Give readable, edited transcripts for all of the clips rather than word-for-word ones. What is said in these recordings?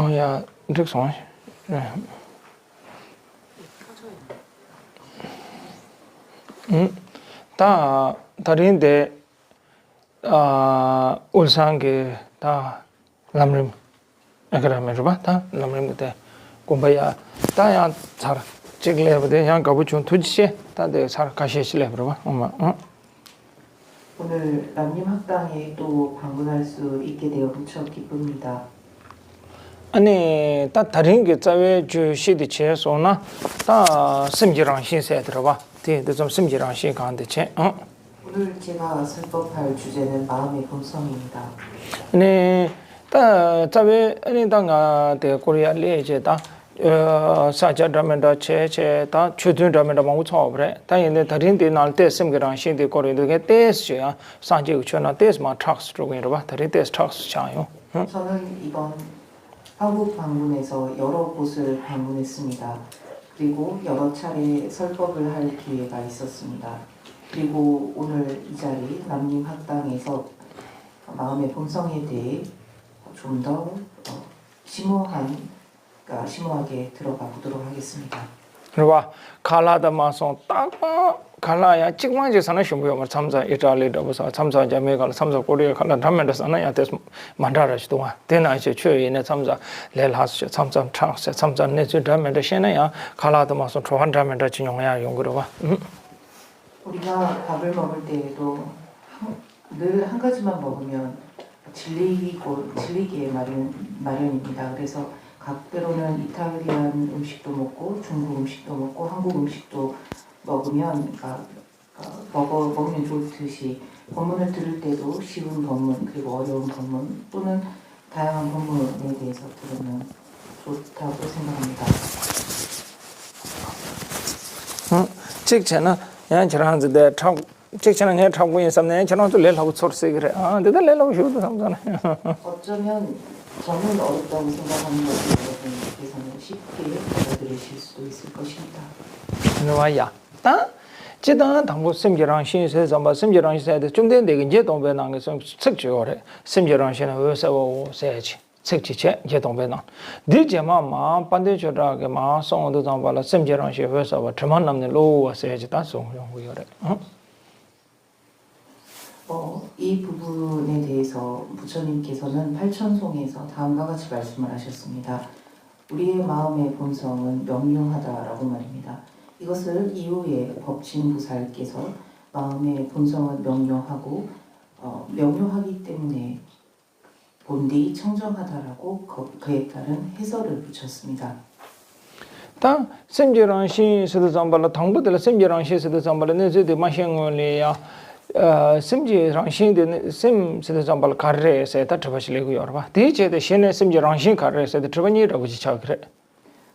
야, 이렇게 손. 다 다른데 울산게 다 남림 그러면 다 남림데 공부야 다야 잘 찍려버데 양 가부 좀 투지 다들 잘 가시실래 그러봐 엄마 오늘 남림 학당에 또 방문할 수 있게 되어 무척 기쁩니다. 아니 다 다른 게 자외 주시디 제소나 다 심지랑 신세 들어봐 뒤에 좀 심지랑 신 가는데 제 오늘 제가 설법할 주제는 마음의 본성입니다. 네, 다 자외 아니 당아 대 코리아 레제다 사자라면다 제다 추든라면다 뭐 처버래 다인데 다른 데 날때 심기랑 신디 코리아게 테스야 산지 우천나 테스마 트럭스 쪽으로 봐 다른 테스 트럭스 차요. 저는 이번 한국 방문에서 여러 곳을 방문했습니다. 그리고 여러 차례 설법을 할 기회가 있었습니다. 그리고 오늘 이 자리 남림 학당에서 마음의 본성에 대해 좀 더 심오하게 들어가 보도록 하겠습니다. 그리고 칼라다 마송 딱 칼라야 찍망지 사는 신부요 참자 이탈리아도 보서 참자 자메가 참자 코리아 칼라 담면서 사나야 데스 만다라지도 와 대나이제 최인의 참자 레라스 참자 트랑스 참자 내주 담면서 신나야 칼라다 마송 초한 담면서 진용해야 용거로 봐 우리가 밥을 먹을 때에도 늘 한 가지만 먹으면 질리기에 마련입니다. 그래서 때로는 이탈리안 음식도 먹고 중국 음식도 먹고 한국 음식도 먹으면 먹으면 좋듯이 법문을 들을 때도 쉬운 법문 그리고 어려운 법문 또는 다양한 법문에 대해서 들으면 좋다고 생각합니다. 직전에 야 저런데 참 직전에 내 참고 있었네 저런도 레라고 소리 그래 근데 레라고 쉬어도 삼잖아 어쩌면 저는 어렵다고 생각하는 것을 여러분께서는 쉽게 받아들이실 수도 있을 것입니다. 와야 다 지단 당고 심지랑 신세 잠바 심지랑 신세데 좀된 되게 이제 동배 나게 좀 책지어래 심지랑 신은 어서고 세지 책지체 이제 동배 나 디제마마 반대저라게 마 송도 잠발라 심지랑 신 어서고 저만 남는 로와 세지 다 송용고요래 이 부분에 대해서 부처님께서는 팔천송에서 다음과 같이 말씀을 하셨습니다. 우리의 마음의 본성은 명료하다라고 말입니다. 이것을 이후에 법진부살께서 마음의 본성은 명료하고 명료하기 때문에 본디 청정하다라고 그에 따른 해설을 붙였습니다. 다 심지랑 신세도 잠발라 당부들 심지랑 신세도 잠발라 내제데 마샹올이야 심지랑 신데 심세도 잠발 카르에서 다 트바실이고 여러봐 대체데 신의 심지랑 신 카르에서 트바니라고 지차 그래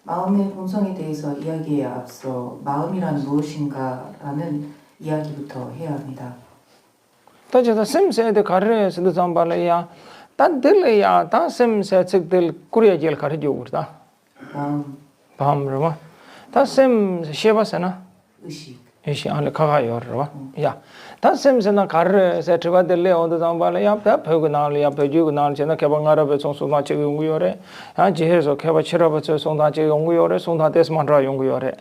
마음의 본성에 대해서 이야기에 앞서 마음이란 무엇인가라는 이야기부터 해야 합니다. 다저다 심세데 카르에서 잠발이야 단들이야 다 심세 측들 꾸려질 카르죠 그러다 마음으로 다심 쉐바스나 의식 안에 가가요 여러봐 야 다심세나 카르에서 트바들레 온도 잠발이야 배우고 나올이야 배우고 나올 전에 개방하라베 송수마 지금 용구요래 지해서 개바치라버서 송다 지금 용구요래 송다 데스만라 용구요래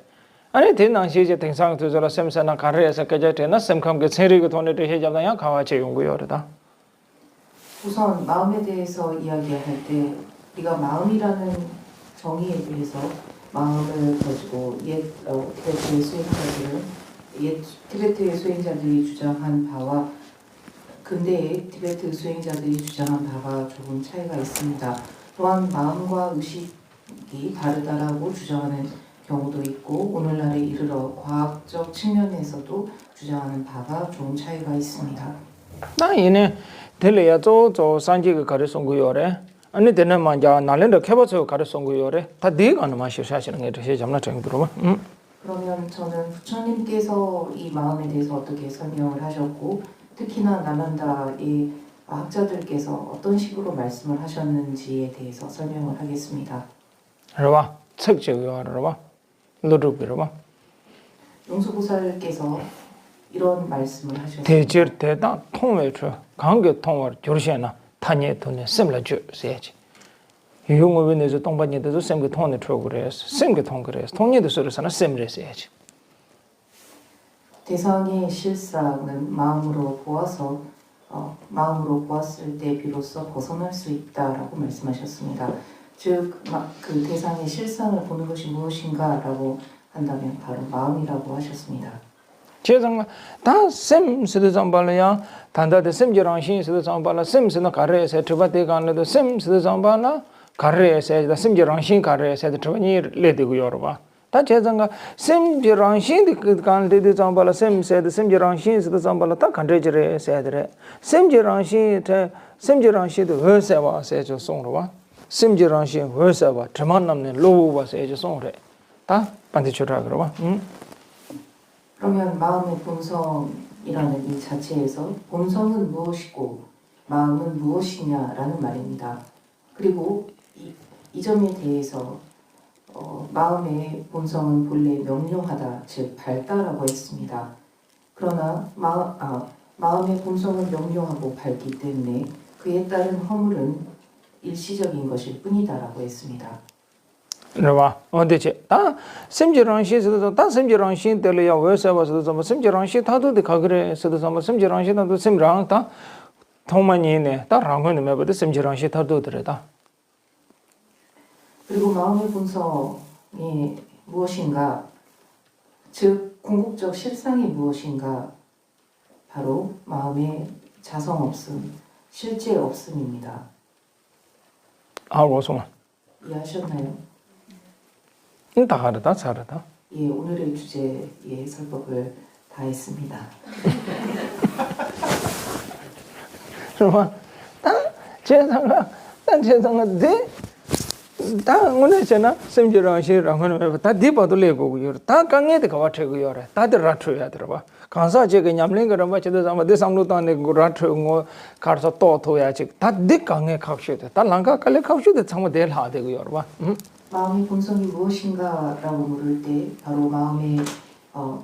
아니 대난시제 등상 두저라 셈세나 카르에서 깨져되나 셈감게 세리고 돈을 해잡다야 가와체 용구요래다 우선 마음에 대해서 이야기할 때 우리가 마음이라는 정의에 대해서 마음을 가지고 티베트의 수행자들이 주장한 바와 근대의 티베트 수행자들이 주장한 바가 조금 차이가 있습니다. 또한 마음과 의식이 다르다라고 주장하는 경우도 있고 오늘날에 이르러 과학적 측면에서도 주장하는 바가 조금 차이가 있습니다. 나 이네 들려야 저 산지가 가르송 거요래 아니 되는 만자 날랜더 캐버서 가르송 거요래 다 네가 는 마시 사시는 게 되게 잠나 정도로 그러면 저는 부처님께서 이 마음에 대해서 어떻게 설명을 하셨고 특히나 나란다의 학자들께서 어떤 식으로 말씀을 하셨는지에 대해서 설명을 하겠습니다. 알아봐 책제요 알아봐 너르비로봐 용수보살께서 이런 말씀을 하셨습니다. 대절 대다 통외처 관계 통월 조르시나 타니에 돈에 셈라주 세지 용어에 내서 동반이도 샘게 통에 트로그레스 샘게 통그레스 통에도 서로서나 샘레스야지 대상의 실상은 마음으로 보았을 때 비로소 벗어날 수 있다라고 말씀하셨습니다. 즉, 그 대상의 실상을 보는 것이 무엇인가라고 한다면 바로 마음이라고 하셨습니다. 제가 다 샘스도 잠발이야 단다데 샘지랑신 스도 잠발라 샘스는 가르에서 트바데 간래도 샘스도 잠발라 가르에서 샘지랑신 가르에서 트바니 레데고 여러봐 다 제가 샘지랑신 그 간래도 잠발라 샘세도 샘지랑신 스도 잠발라 다 간레지레 세드레 샘지랑신도 회세와 세죠 송로와 샘지랑신 회세와 저만 남는 로우와 세죠 송래 다 반대쪽으로 그러봐 그러면 마음의 본성이라는 이 자체에서 본성은 무엇이고 마음은 무엇이냐라는 말입니다. 그리고 이 점에 대해서 마음의 본성은 본래 명료하다, 즉 밝다라고 했습니다. 그러나 마음의 본성은 명료하고 밝기 때문에 그에 따른 허물은 일시적인 것일 뿐이다라고 했습니다. 봐. 어디지? 다 샘지랑시에서도 다 샘지랑시 때려야 왜서와서도 좀 샘지랑시 다도데 가그래서도 좀 샘지랑시 다도 샘랑 다 통만이네. 다 랑은 매버도 샘지랑시 다도들다. 그리고 마음의 본성이 무엇인가? 즉 궁극적 실상이 무엇인가? 바로 마음의 자성 없음, 실제 없음입니다. 알고서만. 이해하셨나요? 다 하르다 잘하다. 예, 오늘의 주제의 설법을 다 했습니다. 그러면 다 제상가 네 다 오늘잖아 샘지랑시랑은 다 디바도 레고고요. 다 강에도 가와트고요. 다들 라트야 들어봐. 간사 제가 냠랭 그런 거 저도 아마 대상로단에 그 라트고 가서 또 도야지. 다 뒷강에 각셔도 다 랑가 깔래 각셔도 정말 될 하되고요. 봐. 마음의 본성이 무엇인가라고 물을 때 바로 마음의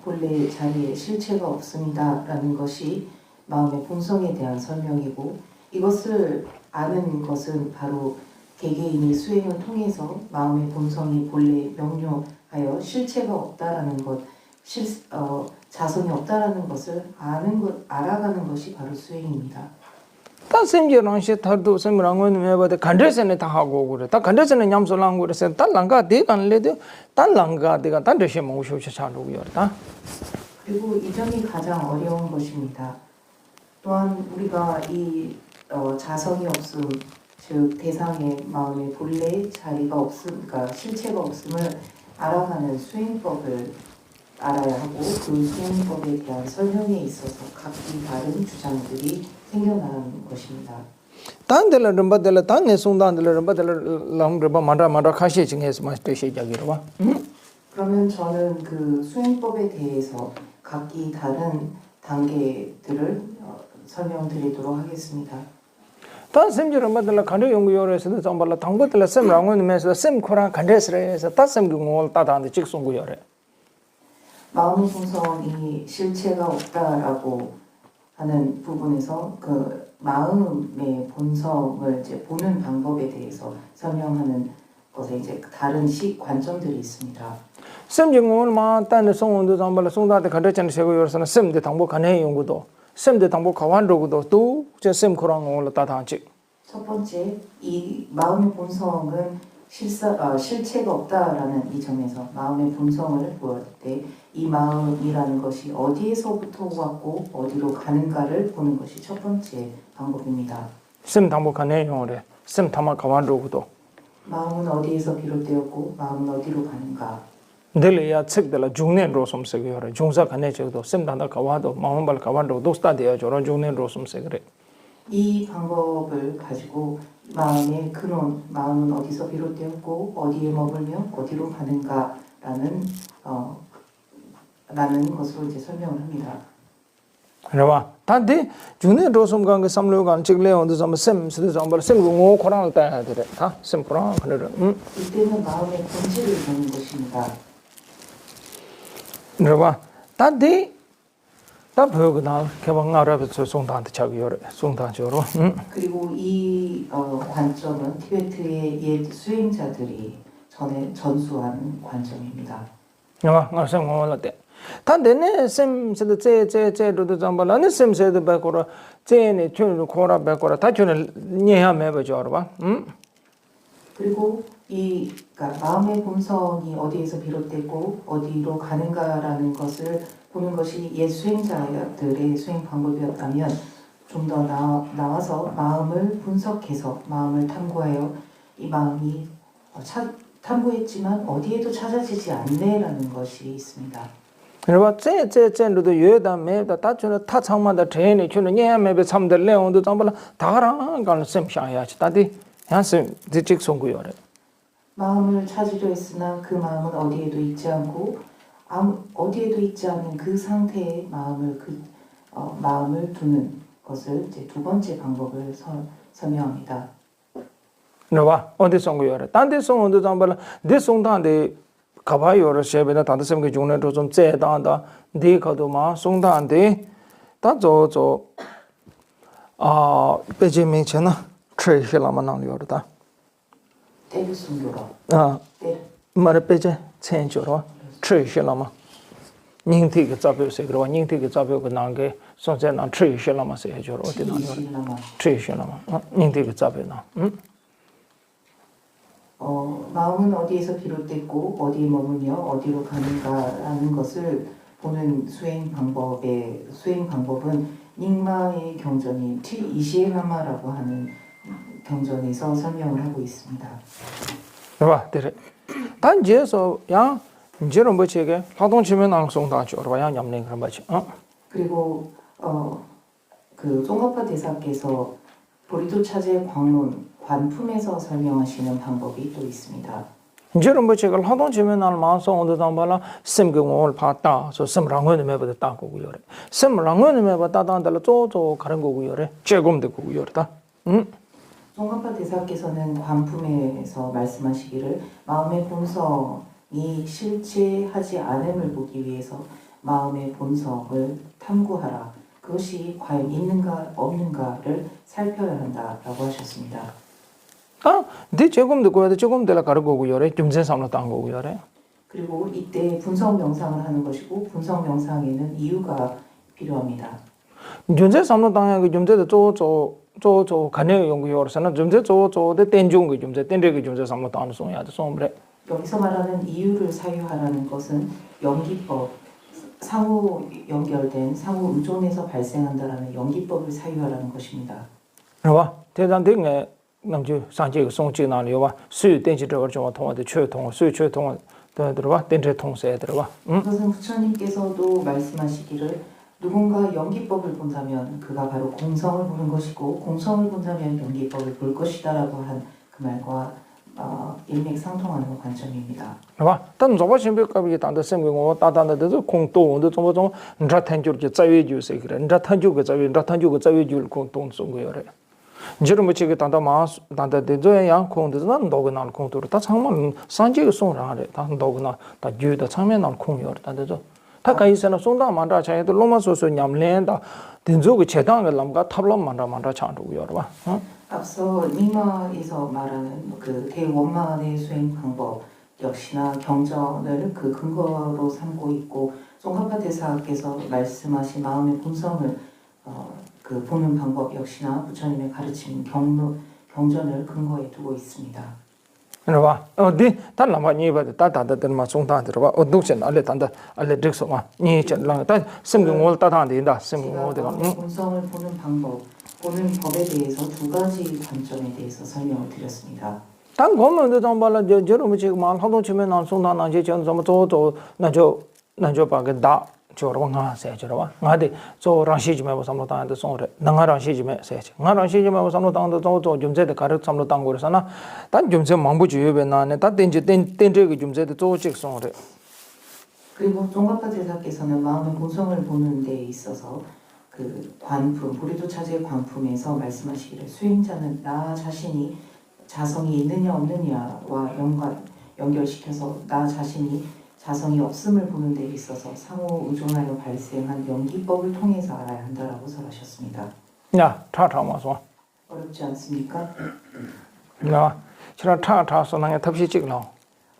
본래 자리에 실체가 없습니다라는 것이 마음의 본성에 대한 설명이고 이것을 아는 것은 바로 개개인이 수행을 통해서 마음의 본성이 본래 명료하여 실체가 없다라는 것, 자성이 없다라는 것을 알아가는 것이 바로 수행입니다. 다 샘지랑시 타도 샘랑은 매버데 간데스네 다 하고 그래. 다 간데스네 냠솔랑 그래서 다 랑가 대간래도 다 랑가 대가 다 대시 모셔서 차로고요. 다. 그리고 이 점이 가장 어려운 것입니다. 또한 우리가 이 자성이 없음, 즉 대상의 마음의 본래 자리가 없음, 그러니까 실체가 없음을 알아가는 수행법을 알아야 하고 그 수행법에 대한 설명에 있어서 각기 다른 주장들이 생겨나는 것입니다. 단들 름바들 단내 송단들 름바들 랑르바 만라 카시 징해서 마스터시 자기로와. 그러면 저는 그 수행법에 대해서 각기 다른 단계들을 설명드리도록 하겠습니다. 다 샘지름바들 간데 연구요래서도 정발라 당부들 샘랑은 매서 샘코랑 간데스래서 다 샘궁을 따다한테 직송구요래. 마음의 본성이 실체가 없다라고 하는 부분에서 그 마음의 본성을 이제 보는 방법에 대해서 설명하는 것에 이제 다른 관점들이 있습니다. 샘징을 마딴데 송원도 잠발 송다데 가르치는 세고요서는 샘데 당부 간해 연구도 샘데 당부 가완로고도 또제 샘코랑 올라다다지. 첫 번째, 이 마음의 본성은 실체가 없다라는 이 점에서 마음의 본성을 보일 때 이 마음이라는 것이 어디에서부터 왔고 어디로 가는가를 보는 것이 첫 번째 방법입니다. 샘 당부 간해 연구래. 샘 타마 가완로고도 마음은 어디에서 비롯되었고 마음은 어디로 가는가. 늘이야 책들 중년 로솜세고요래. 중사 간해 적도 샘 단다 가와도 마음발 가완로 도스타되어 저런 중년 로솜세그래. 이 방법을 가지고 마음의 근원, 마음은 어디서 비롯되었고 어디에 머물며 어디로 가는가라는 라는 것으로 이제 설명을 합니다. 그래봐. 다들 중년 로솜간 그 삼로간 직례 온도 좀 샘스도 좀발 샘궁오 코랑을 따야 되래. 다 샘코랑 그래. 이때는 마음의 본질을 보는 것입니다. 그래봐. 다들 다 배우고 나 개방 알아서 송단한테 자기요. 송단적으로. 그리고 이 관점은 티베트의 옛 수행자들이 전에 전수한 관점입니다. nga sem ngo la te tan de ne sem se de che do zamba la ne sem se de ba ko ra che ne chun ko ra ba ko ra ta chun ne ha me ba jo ba 그리고 이 그러니까 마음의 본성이 어디에서 비롯되고 어디로 가는가라는 것을 보는 것이 옛 수행자들의 수행 방법이었다면 좀 더 나와서 마음을 분석해서 마음을 탐구하여 이 마음이 탐구했지만 어디에도 찾아지지 않네라는 것이 있습니다. 그러나 che do yeda me da ta chun ta chang ma da che ne chun ne ha me be sam de le on do zamba la da ra ga sem sha ya chi ta di ya sem de chik song gu yo re 마음을 찾으려 했으나 그 마음은 어디에도 있지 않고 어디에도 있지 않는 그 상태의 마음을 두는 것을 이제 두 번째 방법을 설명합니다. no on de song gu yo re tan de song on do zamba la de song dan de ka ba yo re she be na ta de sem ge jung ne do zum che da da de ka do ma song dan de ta zo pe je me chen na che she la ma na yo da 때를 숨겨라. 때를 mara peche chen choro tre shelama ning thi ke chape se gro ning thi ke chape ko nang ke so che na tre shelama se choro ti na tre shelama ning thi ke chape na 마음은 어디에서 비롯됐고 어디에 머물며 어디로 가는가라는 것을 보는 수행 방법은 닉마의 경전인 이시에나마라고 하는 경전에서 설명을 하고 있습니다. 봐 되래 단 제서 야 이제는 뭐 제게 하동 치면 앙송 다 줘라 야 냠내 그런 거지 그리고 그 종합파 대사께서 보리도 차제 광론 관품에서 설명하시는 방법이 또 있습니다. 이제는 뭐 제가 하동 치면 알 마서 온도 담발라 심경을 봤다 저 심랑원에 매버다 따고요 심랑원에 매버다 따단들 쪼쪼 가는 거고요 제금 되고요 종합파 대사께서는 관품에서 말씀하시기를 마음의 본성이 실체하지 않음을 보기 위해서 마음의 본성을 탐구하라. 그것이 과연 있는가 없는가를 살펴야 한다라고 하셨습니다. 네 제금 되고요 제금 되라 가는 거고요 좀제 삼로 딴 거고요 그리고 이때 분석 명상을 하는 것이고 분석 명상에는 이유가 필요합니다. 좀제 삼로 딴 거 좀제 쪼쪼 가네 연구요서는 좀제 쪼쪼데 텐중 거 좀제 텐레게 좀제 삼로 딴 소야도 sombre 여기서 말하는 이유를 사유하라는 것은 연기법, 상호 연결된 상호 의존에서 발생한다라는 연기법을 사유하라는 것입니다. 봐 대단 등에 남주 상제 송지 나요 봐 수유 땡지 저거 좀 통화도 최통 수유 최통 들어봐 땡제 통세 들어봐 그것은 부처님께서도 말씀하시기를 누군가 연기법을 본다면 그가 바로 공성을 보는 것이고 공성을 본다면 연기법을 볼 것이다라고 한 그 말과 일맥상통하는 관점입니다. 봐. 단 저거 신비값이 단다 생경고 따단다도 공동도 좀 라탄주게 자외 주세 그래. 라탄주게 자외 줄 공동 송거래. 지금 뭐 지금 단다 마 단다 대조야 공도는 너그나 공도로 다 정말 산지가 송라래. 다 너그나 다 주다 참면한 공여 단다죠. 다 가이서는 송다 만다 차에도 로마소소 냠랜다 된조그 제당을 남가 탑로 만다 찬도요 봐. 앞서 닉마에서 말하는 그 대원만의 수행 방법 역시나 경전을 그 근거로 삼고 있고 송합파 대사께서 말씀하신 마음의 본성을 그 보는 방법 역시나 부처님의 가르침 경전을 근거에 두고 있습니다. 봐. 어디 달라마 니바데 따다다들마 송다 들어봐. 어둑션 알레 단다 알레 득소마 니 쳇랑 따 심경을 따다한데다 심경을 내가 본성을 보는 방법 보는 법에 대해서 두 가지 관점에 대해서 설명을 드렸습니다. 단 거면도 좀 발라 저러면 지금 말 하도 치면 난 송다 난지 전 좀 저저 나저 바게 다 저러 가 세저러 나데 저 라시지메 보삼로 당한테 송래 나가 라시지메 세지 나 라시지메 보삼로 당도 저 좀제데 가르 삼로 당 거라서나 단 좀제 망부주의베 나네 다 땡제 좀제데 저직 송래 그리고 종합파 대사께서는 마음의 본성을 보는 데 있어서 그 관품, 보리도 차제의 관품에서 말씀하시기를 수행자는 나 자신이 자성이 있느냐 없느냐와 연결시켜서 나 자신이 자성이 없음을 보는 데 있어서 상호 의존하여 발생한 연기법을 통해서 알아야 한다라고 설하셨습니다. 야, 차차마소. 어렵지 않습니까? 야, 지라 차차소 나게 탑시 찍러.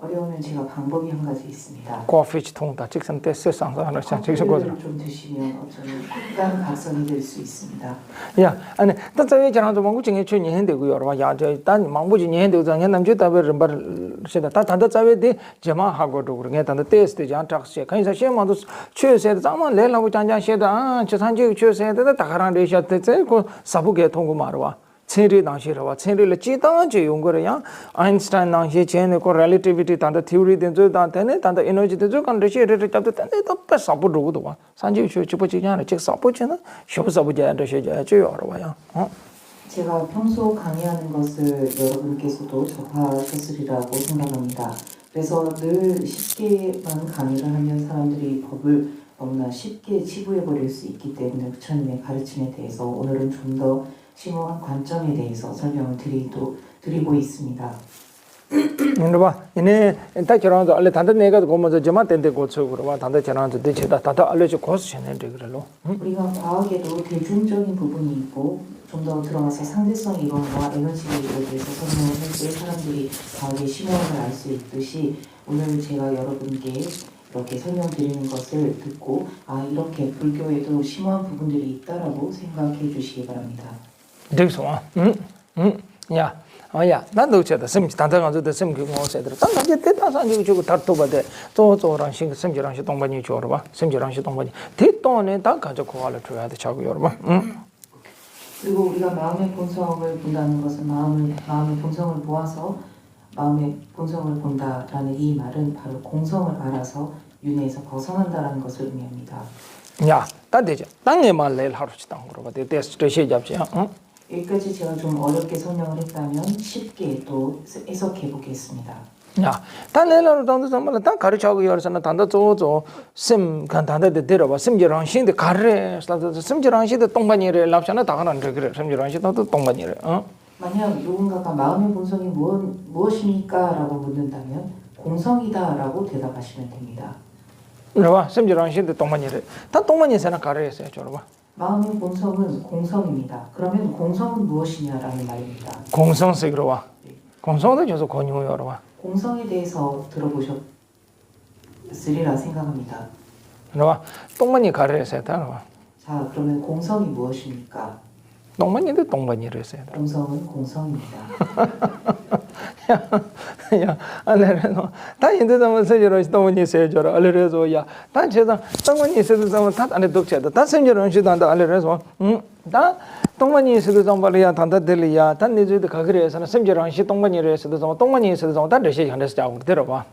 어려우면 제가 방법이 한 가지 있습니다. 커피 통다 직선 때 세상서 하나 직선 거들. 좀 드시면 어쩌면 흑간 각성이 될 수 있습니다. 야, 아니, 또 저기 저랑도 망고 중에 춘이 했는데고요. 야, 저단 망고지 했는데 저 남주 답을 름발 세다. 다 단다 자베데 제마하고도 그러게 단다 테스트 장 탁시. 간사 시험도 최세다 장만 내라고 장장 세다. 저 산지 최세다 다가랑 레셔트 그 사부게 통고 말와. 체리 당시라와 체리를 찌당지 용거야 아인슈타인 당시 제네 고 릴레티비티 단다 theory 된저 단테네 단다 에너지 된저 컨디션을 잡도 단데 또 사부르고도 와 산지 주주부지냐는 즉 사부지는 쇼사부지한테 셔져요 어 제가 평소 강의하는 것을 여러분께서도 접하셨으리라고 생각합니다. 그래서 늘 쉽게만 강의를 하면 사람들이 법을 너무나 쉽게 치부해버릴 수 있기 때문에 부처님의 가르침에 대해서 오늘은 좀 더 심오한 관점에 대해서 설명을 드리고 있습니다. 봐. 이네 딱 저런도 알레 단다 내가 고모서 저만 된데 고쳐 그러와 단다 저런도 대체다 다다 알려줘 고스시네 그럴로. 우리가 과학에도 대중적인 부분이 있고 좀 더 들어가서 상대성 이론과 에너지에 대해서 설명을 할 때 사람들이 과학의 심오함을 알 수 있듯이 오늘 제가 여러분께 이렇게 설명드리는 것을 듣고 아 이렇게 불교에도 심오한 부분들이 있다라고 생각해 주시기 바랍니다. 되겠어. 야. 야, 나도 저다 심지 단단한도 심기 공세들. 단단게 대단한지 주고 다토바데. 또또랑 신 심지랑 시 동반이 줘라 봐. 심지랑 시 동반이. 대또네 다 가지고 와를 줘야 돼. 자고 여러 봐. 그리고 우리가 마음의 본성을 본다는 것은 마음의 본성을 보아서 마음의 본성을 본다라는 이 말은 바로 공성을 알아서 윤회에서 벗어난다라는 것을 의미합니다. 야, 따되죠. 땅에 말을 하루치 땅으로 봐. 대스 시작지. 여기까지 제가 좀 어렵게 설명을 했다면 쉽게 또 해석해 보겠습니다. 야, 단내로 단도 정말 단 가르쳐고 열서는 단도 조조 심 간단하게 들어봐. 심지랑 신데 가르에 심지랑 신데 동반이를 납잖아 다가는 그래. 심지랑 신도 동반이를. 만약 누군가가 마음의 본성이 무엇입니까라고 묻는다면 공성이다라고 대답하시면 됩니다. 그러봐. 심지랑 신데 동반이를. 다 동반이세나 가르에서요, 저러봐. 마음의 본성은 공성입니다. 그러면 공성은 무엇이냐라는 말입니다. 공성색으로 와. 공성도 계속 권유여로 와. 공성에 대해서 들어보셨으리라 생각합니다. 그러봐. 똥만이 가르에서 했다. 자, 그러면 공성이 무엇입니까? 똥만이도 똥만이를 했어야 돼. 공성은 공성입니다. 야, 알레레노. 다 인도다면 세저로 똥만이 세저로 알레레서 야. 다 제가 똥만이 세도다면 다 안에 독체다. 다 세저로 시도한다 알레레서. 다 똥만이 세도다면 말이야 단다 들리야. 다 내주도 가그래서는 세저로 시 똥만이를 세도다면 똥만이 세도다면 다 레시 한데서 자고 들어봐.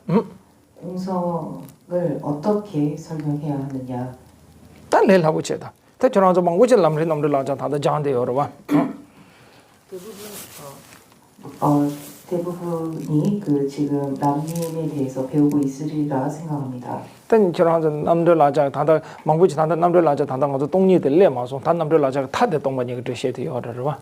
공성을 어떻게 설명해야 하느냐? 다 내려하고 제다. 대처럼 망고질 남리 남들 나자 다들 장대 여러봐. 대부분이 그 지금 남님에 대해서 배우고 있으리라 생각합니다. 대처럼 남들 나자 다들 망고지 다들 남들 나자 다들 가서 똥니들 내 마소 다 남들 나자 타대 똥만이 그듯이 돼요 여러봐.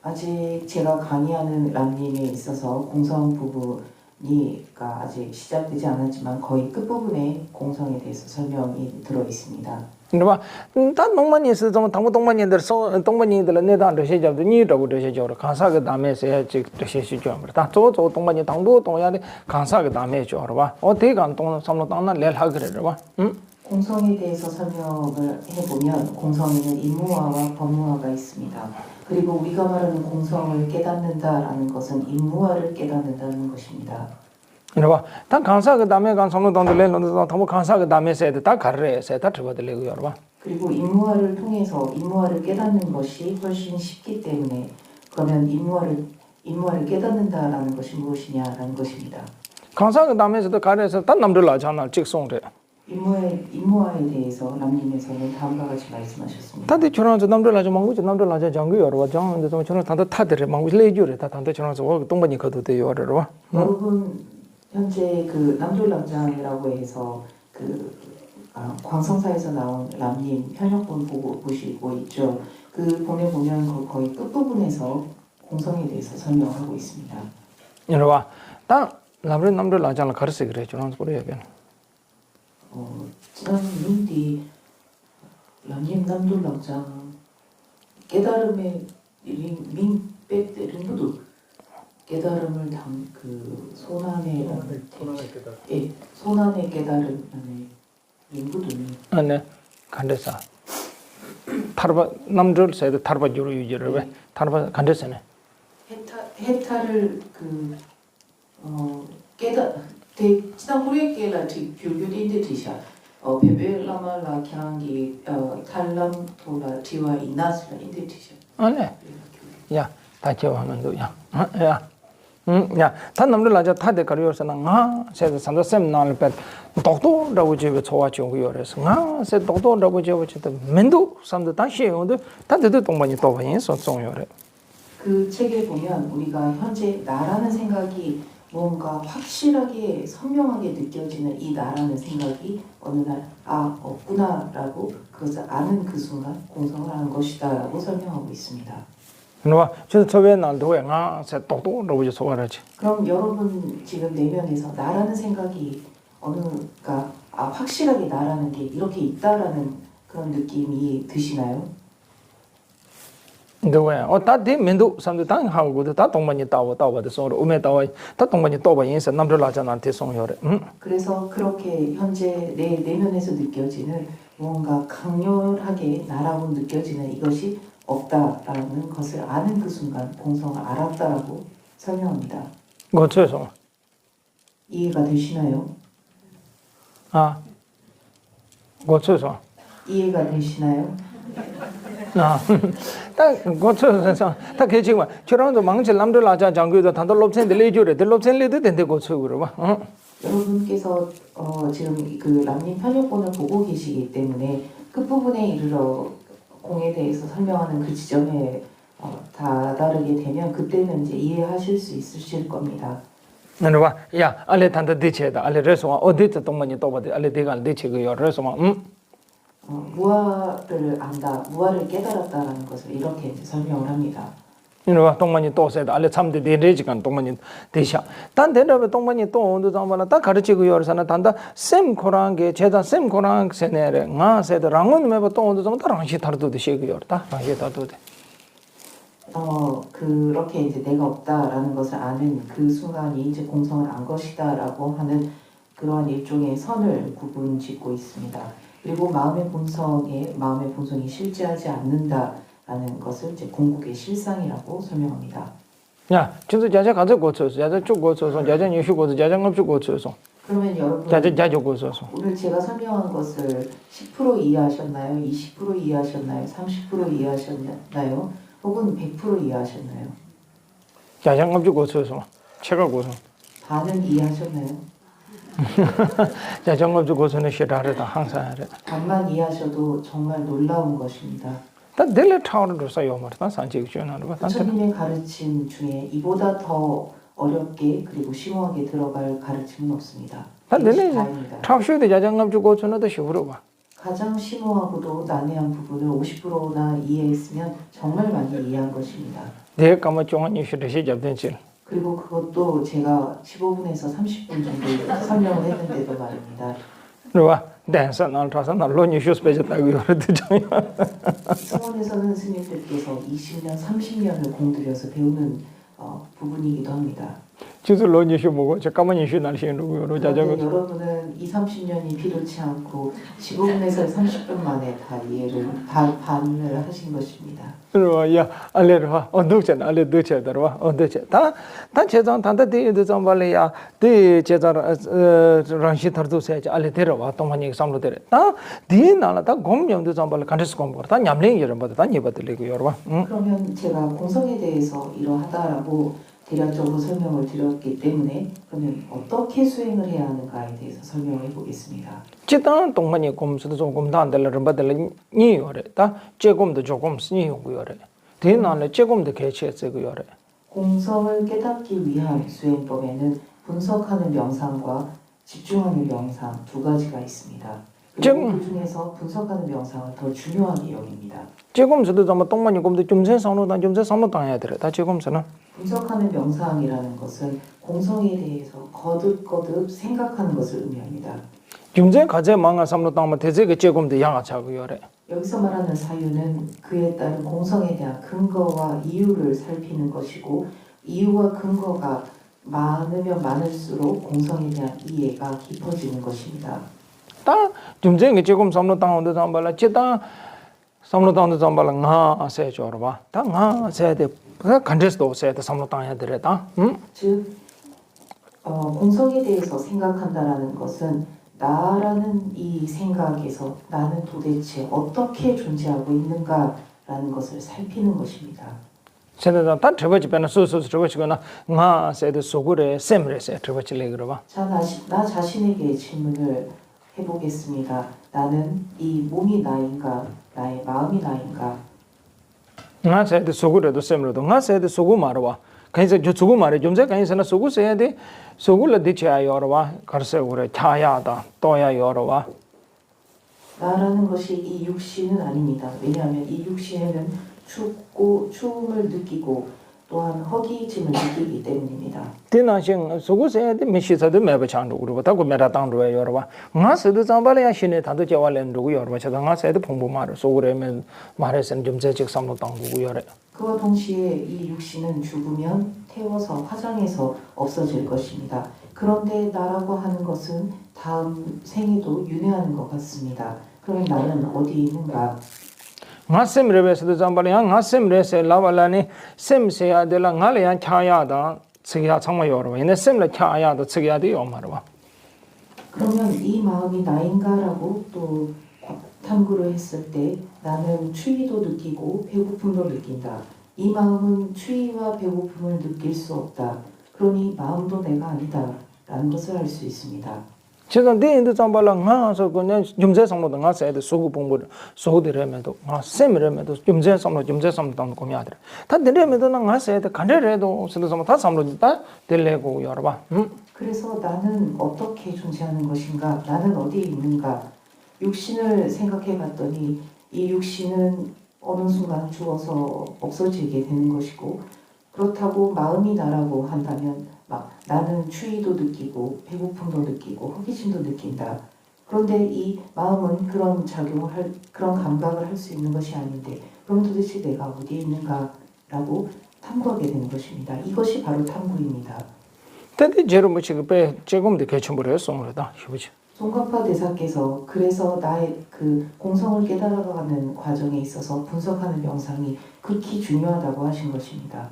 아직 제가 강의하는 람님에 있어서 공성 부분이 아직 시작되지 않았지만 거의 끝부분에 공성에 대해서 설명이 들어 있습니다. 그러봐. 다 농만이 있어서 당고 동만이들 동만이들 내다 그듯이 잡도 니라고 그듯이 저러 간사가 담에서 그듯이 줘. 다 저저 동만이 당부 동야데 간사가 담에 줘봐. 어떻게 간동 삼로 땅나 낼하 그래봐. 공성에 대해서 설명을 해보면 공성에는 임무화와 법무화가 있습니다. 그리고 우리가 말하는 공성을 깨닫는다라는 것은 임무화를 깨닫는다는 것입니다. 그러봐. 다 간사가 담에 간 삼로 땅들 낼는데 당부 간사가 담에서 다 가르에서 다 들어들리고 여러봐. 그리고 임무화를 통해서 임무화를 깨닫는 것이 훨씬 쉽기 때문에 그러면 임무화를 깨닫는다라는 것이 무엇이냐라는 것입니다. 간사가 담에서도 가르에서 다 남들 나잖아 직송래. 임무화에 대해서 남님에서는 다음과 같이 말씀하셨습니다. 다들 저런서 남들 나자 망고지 남들 나자 장교 여러봐. 장인데 좀 저런 다들 타들에 망고지 레주래 다 단대 저런서 동반이 거도 돼요 여러봐. 여러분 현재 그 남졸남장이라고 해서 그 광성사에서 나온 람님 현역본 보시고 있죠. 그 보면 거의 끝부분에서 공성에 대해서 설명하고 있습니다. 여러봐. 다 남들 남들 라장을 가르쳐 그래 저런 소리 얘기는. 지난 민디 연임 남들 라장 깨달음의 민 빼때림도 깨달음을 담그 손안의 깨달음. 예 손안의 깨달음 안에 인부도는 아네 간데사. 타르바 남들 세도 타르바 주로 유지를 왜 타르바 간데사네. 해탈을 깨달 지난 후에 깨라 교교인데 티샤 베벨라말라 향기 탈람 토라 티와 이나스라 인데 티샤 아네. 야, 다쳐 하면도 야. 야. 야, 다 남들 라자 타데 가려서나 nga 세도 산도 셈날 배 독도라고 집에 좋아지고 요래서 nga 세 독도라고 집에 저 맨도 삼도 다시 오늘 다들 동반이 또 봐요. 소송요래. 그 책에 보면 우리가 현재 나라는 생각이 뭔가 확실하게 선명하게 느껴지는 이 나라는 생각이 어느 날 없구나라고 그것을 아는 그 순간 공성을 하는 것이다라고 설명하고 있습니다. 누가 저 저에 날도 nga 세 독도라고 저 좋아하지. 그럼 여러분 지금 내면에서 나라는 생각이 어느가 확실하게 나라는 게 이렇게 있다라는 그런 느낌이 드시나요? 누구야? 다디 맨도 삼도 당 하고도 다 동반이 따와도 소로 우메 따와 다 동반이 또봐 인사 남들 라자한테 송요래. 그래서 그렇게 현재 내 내면에서 느껴지는 뭔가 강렬하게 나라고 느껴지는 이것이 없다라는 것을 아는 그 순간 공성을 알았다라고 설명합니다. 고쳐서. 이해가 되시나요? 아. 고쳐서. 이해가 되시나요? 딱 고쳐서 딱 개지만 저런도 망칠 남들 라자 장교도 단도 롭센데 레주래 롭센레도 된대 고쳐으로 봐. 여러분께서 지금 그 람님 편협본을 보고 계시기 때문에 끝부분에 이르러 공에 대해서 설명하는 그 지점에 다다르게 되면 그때는 이제 이해하실 수 있으실 겁니다. 나는 봐. 야, 알레 단도 대체다. 알레 레소와 어디서 동만이 또 봐도 알레 대가 대체고요. 레소마 무아를 안다, 무아를 깨달았다라는 것을 이렇게 이제 설명을 합니다. 이놈아 동만이 또 세다. 알레 참대 대레지간 동만이 대샤. 단 대답에 동만이 또 온도 담아라. 딱 가르치고요. 그래서는 단다 셈 코랑게 제단 셈 코랑 세네레 nga 세다 랑은 매버 또 온도 담아 랑시 타르도 되시고요. 딱 랑시 타르도 돼. 그렇게 이제 내가 없다라는 것을 아는 그 순간이 이제 공성을 안 것이다라고 하는 그러한 일종의 선을 구분 짓고 있습니다. 그리고 마음의 본성이 실제하지 않는다라는 것을 이제 궁극의 실상이라고 설명합니다. 야, 진짜 자자 가져 고쳐서 자자 쭉 고쳐서 자자 유슈 고쳐 자자 없이 고쳐서 그러면 여러분 자자 고쳐서 오늘 제가 설명한 것을 10% 이해하셨나요? 20% 이해하셨나요? 30% 이해하셨나요? 혹은 100% 이해하셨나요? 자자 없이 고쳐서 제가 고쳐 반은 이해하셨나요? 자자 없이 고쳐는 싫어하다 항상 하래. 반만 이해하셔도 정말 놀라운 것입니다. 다 델레 타워를 써요 말다 산책 주는 거 부처님의 가르침 중에 이보다 더 어렵게 그리고 심오하게 들어갈 가르침은 없습니다. 다 이것이 델레 다입니다. 타워도 자자 없이 고쳐는 더 쉬워 봐. 가장 심오하고도 난해한 부분을 50%나 이해했으면 정말 많이 이해한 것입니다. 내 까마 종한 유슈를 시작된 질. 그리고 그것도 제가 15분에서 30분 정도 설명을 했는데도 말입니다. 누가 댄서 날 타서 날로 유슈 스페셜하고 그러더니 성원에서는 스님들께서 20년, 30년을 공들여서 배우는 부분이기도 합니다. 지술로 유슈 먹고 저 까만 유슈 날씨는 누구로 자자 그런데 여러분은 2, 30년이 필요치 않고 15분에서 30분 만에 다 이해를 반을 하신 것입니다. 그러와 야 알레르와 언덕전 알레 드체더와 언덕체 다 제장 단다 데도 좀 발이야 데 제장 랑시 터도 세지 알레 데려와 동만이 삼로 데려 다 디나라 다 공명도 좀 발 간스 공부 다 냠랭 이런 것도 다 예버들리고 여러분 그러면 제가 공성에 대해서 이러하다라고 대략적으로 설명을 드렸기 때문에 그러면 어떻게 수행을 해야 하는가에 대해서 설명을 해보겠습니다. 지단 동만이 공수도 조금 더 안들려는 받들리 니 요래 다 조금도 조금 쓰니 요래 디나라 조금도 개체했어요 요래 공성을 깨닫기 위한 수행법에는 분석하는 명상과 집중하는 명상 두 가지가 있습니다. 그리고 그 중에서 분석하는 명상을 더 중요하게 여깁니다. 지금서도 좀 동만이 검도 좀제 상로당 해야 돼. 다 지금서는 분석하는 명상이라는 것은 공성에 대해서 거듭거듭 생각하는 것을 의미합니다. 좀제 가제 망아 상로당만 대제게 지금도 양아차고 요래. 여기서 말하는 사유는 그에 따른 공성에 대한 근거와 이유를 살피는 것이고 이유와 근거가 많으면 많을수록 공성에 대한 이해가 깊어지는 것입니다. 다 좀제 지금 상로당 온도 잠발라 지다 상로당도 잠발라 nga 세 줘라 봐. 다 nga 세대 그 간데스도 세대 상로당 해야 되다. 즉 공성에 대해서 생각한다라는 것은 나라는 이 생각에서 나는 도대체 어떻게 존재하고 있는가라는 것을 살피는 것입니다. 세대다 다 저버지 배는 소소스 저버지거나 nga 세대 소굴에 셈레세 저버지래 그러 봐. 자, 나 자신에게 질문을 해보겠습니다. 나는 이 몸이 나인가, 나의 마음이 나인가? nga 세대 소굴에도 셈레도 nga 세대 소구 말어 그래서 저 소구 말에 좀제 간에서는 소구 써야 돼. 소굴을 뒤쳐야 열어와. 가르쳐 그래. 차야다. 또야 열어와. 나라는 것이 이 육신은 아닙니다. 왜냐하면 이 육신에는 춥고 추움을 느끼고 또한 허기짐을 느끼기 때문입니다. 디나싱 소구 써야 돼. 미시서도 매버 창도 그러고 다고 메라당도 열어와. nga 세대 잠발이야 신에 단도 제와렌 두고 열어와. 제가 nga 세대 풍부 말을 소굴에면 말해서는 좀제직 삼로 당고 열어. 그와 동시에 이 육신은 죽으면 태워서 화장해서 없어질 것입니다. 그런데 나라고 하는 것은 다음 생에도 윤회하는 것 같습니다. 그럼 나는 어디에 있는가? nga semrebe서도 잠발이야. nga sem레세 라발라니 셈세야 될라 nga래야 차야다. 츠기야 정말 열어와. 이네 셈레 차야다 츠기야도 열어와. 그러면 이 마음이 나인가라고 또 탐구를 했을 때 나는 추위도 느끼고 배고픔도 느낀다. 이 마음은 추위와 배고픔을 느낄 수 없다. 그러니 마음도 내가 아니다. 라는 것을 알 수 있습니다. 제가 내인도 잠발라 nga서 그냥 좀제 상로도 nga 세대 소구 봉부 소들에면도 nga 셈레면도 좀제 상로 당 고미하더라. 다 내려면도 nga 세대 간레래도 선도 다 상로 다 될래고 열어봐. 그래서 나는 어떻게 존재하는 것인가? 나는 어디에 있는가? 육신을 생각해 봤더니 이 육신은 어느 순간 죽어서 없어지게 되는 것이고 그렇다고 마음이 나라고 한다면 막 나는 추위도 느끼고 배고픔도 느끼고 허기짐도 느낀다. 그런데 이 마음은 그런 그런 감각을 할 수 있는 것이 아닌데 그럼 도대체 내가 어디에 있는가라고 탐구하게 되는 것입니다. 이것이 바로 탐구입니다. 근데 제로 뭐 지금 배 조금도 개천부려 송으로다. 쉬우지. 송가파 대사께서 그래서 나의 그 공성을 깨달아가는 과정에 있어서 분석하는 명상이 극히 중요하다고 하신 것입니다.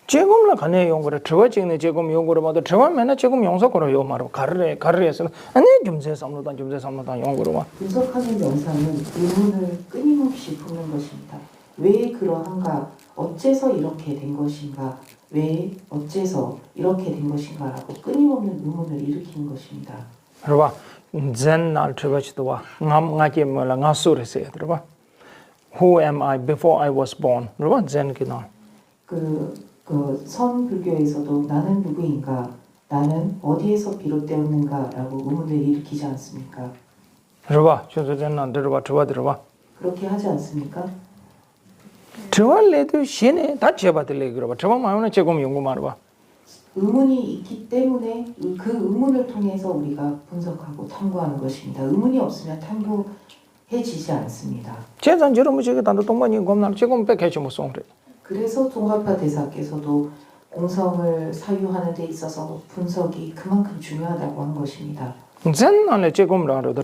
지금라 간에 용거를 저와지네 지금 용거를 봐도 저와면은 지금 용서거로 요 말로 가르에서 아니 좀제 삼로다 용거로 와. 분석하는 명상은 의문을 끊임없이 푸는 것입니다. 왜 그러한가? 어째서 이렇게 된 것인가? 왜 어째서 이렇게 된 것인가라고 끊임없는 의문을 일으키는 것입니다. 그러봐. 젠날 저와지도 와. nga 뭐라 nga 소리세 들어봐. Who am I before I was born? 그러봐. 젠 기나. 그 선불교에서도 나는 누구인가? 나는 어디에서 비롯되었는가라고 의문을 일으키지 않습니까? 들어봐. 저도 젠날 들어봐. 그렇게 하지 않습니까? 저와래도 신에 다 제바들래 그러봐. 저와 마음은 지금 연구 말봐. 의문이 있기 때문에 그 의문을 통해서 우리가 분석하고 탐구하는 것입니다. 의문이 없으면 탐구해지지 않습니다. 제단지로 무지개 단도 동반이 겁날 지금 백해지 못 송래. 그래서 종합파 대사께서도 공성을 사유하는 데 있어서 분석이 그만큼 중요하다고 한 것입니다. 젠날에 지금 라로도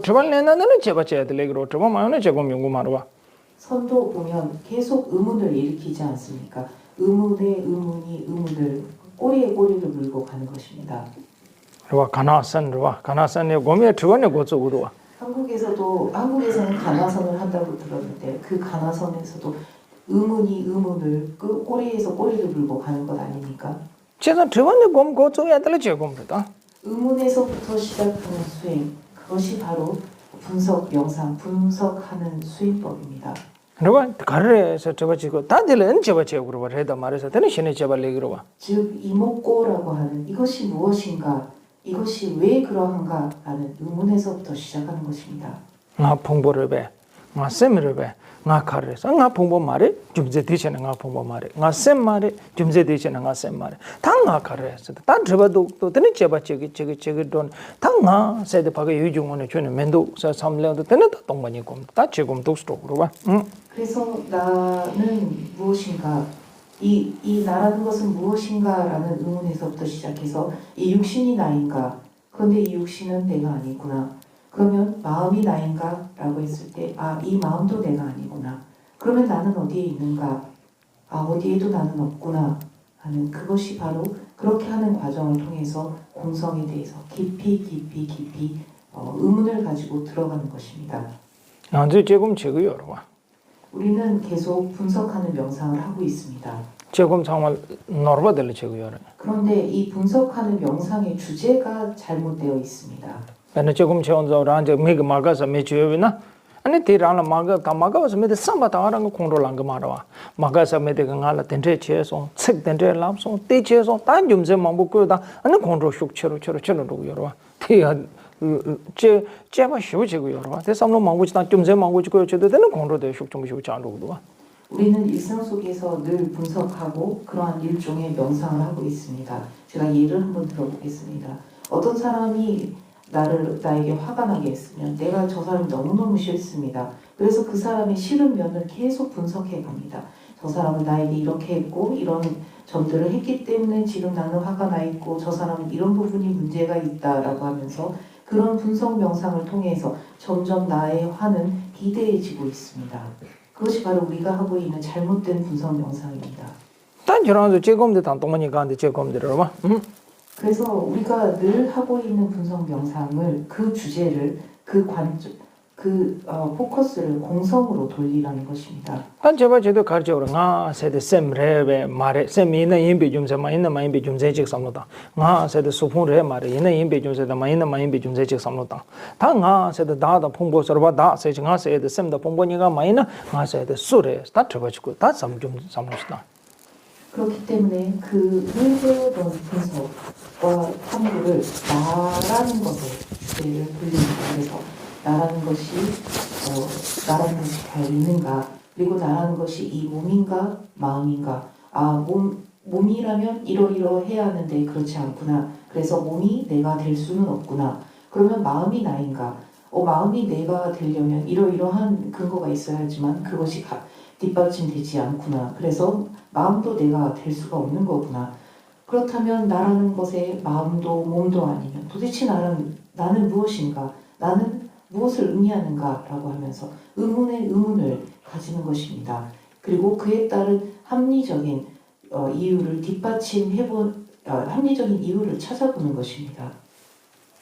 저발내나는 제바제들래 그러 저와 마음은 지금 연구 말봐. 선도 보면 계속 의문을 일으키지 않습니까? 의문에 의문을 꼬리에 꼬리를 물고 가는 것입니다. 가나산에 고미에 주원에 고쪽으로 한국에서는 가나선을 한다고 들었는데 그 가나선에서도 의문을 꼬리에서 꼬리를 물고 가는 것 아닙니까? 제가 주원에 곰 고쪽에 달려 제곰다. 의문에서부터 시작하는 수행, 그것이 바로 분석하는 수행법입니다. 그러봐 가르에서 저버지고 다들은 저버지고 그러봐 해다 말해서 되는 신의 제발 얘기로 와. 즉 이목고라고 하는 이것이 무엇인가 이것이 왜 그러한가라는 의문에서부터 시작하는 것입니다. nga phongbo rebe nga sem rebe nga khar sa nga phongbo mare jumje de chen nga phongbo mare nga sem mare jumje de chen nga sem mare ta nga khar sa ta driba do to tene cheba chegi don ta nga se de paga yu jung one chune mendo sa samle do tene ta tong mani kom ta chegom do sto ro ba 그래서 나는 무엇인가 이 나라는 것은 무엇인가라는 의문에서부터 시작해서 이 육신이 나인가? 그런데 이 육신은 내가 아니구나. 그러면 마음이 나인가? 라고 했을 때 이 마음도 내가 아니구나. 그러면 나는 어디에 있는가? 어디에도 나는 없구나 하는 그것이 바로 그렇게 하는 과정을 통해서 공성에 대해서 깊이 의문을 가지고 들어가는 것입니다. 안제 제금 제거 여러 봐 우리는 계속 분석하는 명상을 하고 있습니다. 제금 정말 너버들 제거 여러 그런데 이 분석하는 명상의 주제가 잘못되어 있습니다. ane chegum cheon zo ran je me ma ga sa me chue na ane ti ran la ma ga ta ma ga sa me de sam ba ta ran ko ro lang ma ra ma ga sa me de nga la den che che so sik den che lam so te che so ta nyum se ma bu ko da ane ko ro shuk che ro ro yo ro ti ya che ba shu che go yo ro te sam no ma bu ta nyum se ma bu ko che de den ko ro de shuk 좀 shu chan ro do 우리는 일상 속에서 늘 분석하고 그러한 일종의 명상을 하고 있습니다. 제가 예를 한번 들어보겠습니다. 어떤 사람이 나에게 화가 나게 했으면 내가 저 사람이 너무너무 싫습니다. 그래서 그 사람의 싫은 면을 계속 분석해 갑니다. 저 사람은 나에게 이렇게 했고 이런 점들을 했기 때문에 지금 나는 화가 나 있고 저 사람은 이런 부분이 문제가 있다라고 하면서 그런 분석 명상을 통해서 점점 나의 화는 비대해지고 있습니다. 그것이 바로 우리가 하고 있는 잘못된 분석 명상입니다. 단 저런 제금도 단 동안이 가는데 제금들어 봐 그래서 우리가 늘 하고 있는 분석 명상을 그 주제를 그 관점 포커스를 공성으로 돌리라는 것입니다. 단 제발 제도 가르쳐 오라 세대 셈레베 말에 셈이나 임비 좀 세마 있는 마임비 좀 세직 삼로다 세대 수풍레 말에 있는 임비 좀 세다 마이나 마임비 좀 세직 삼로다 다가 세대 다다 풍보 서바 다 세직 세대 셈다 풍보니가 마이나 세대 수레 다 잡아주고 다 삼좀 삼로시다 그렇기 때문에 그 회배던 분석과 탐구를 나라는 것에 주제를 돌립니다. 그래서 나라는 것이 잘 있는가? 그리고 나라는 것이 이 몸인가 마음인가? 몸이라면 이러이러해야 하는데 그렇지 않구나. 그래서 몸이 내가 될 수는 없구나. 그러면 마음이 나인가? 마음이 내가 되려면 이러이러한 근거가 있어야 하지만 그것이 뒷받침되지 않구나. 그래서 마음도 내가 될 수가 없는 거구나. 그렇다면 나라는 것에 마음도 몸도 아니면 도대체 나는 무엇인가? 나는 무엇을 의미하는가라고 하면서 의문의 의문을 가지는 것입니다. 그리고 그에 따른 합리적인 이유를 합리적인 이유를 찾아보는 것입니다.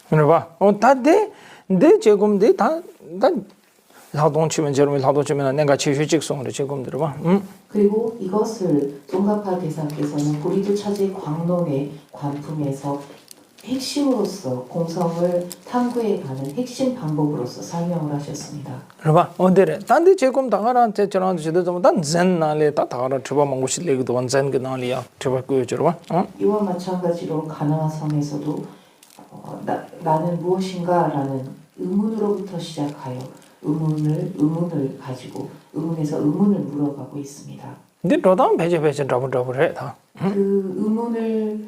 그러봐 다데 내 제금데 다劳动치면 저러면劳动치면 내가 제휴직성으로 제금 들어봐 그리고 이것을 송가파 대사께서는 고리도 차지 광론의 관품에서 핵심으로서 공성을 탐구해가는 핵심 방법으로서 설명을 하셨습니다. 그러봐 어디래 단데 제금 당하란테 저런 지도 단 젠나래 다 당하라 트바 망고시 레기도 원젠 그나리야 트바 꾸여줘봐 이와 마찬가지로 가나안 성에서도 나는 무엇인가라는 의문으로부터 시작하여 의문을 가지고 의문에서 의문을 물어가고 있습니다. 근데 너당 배제 더블해 다. 그 의문을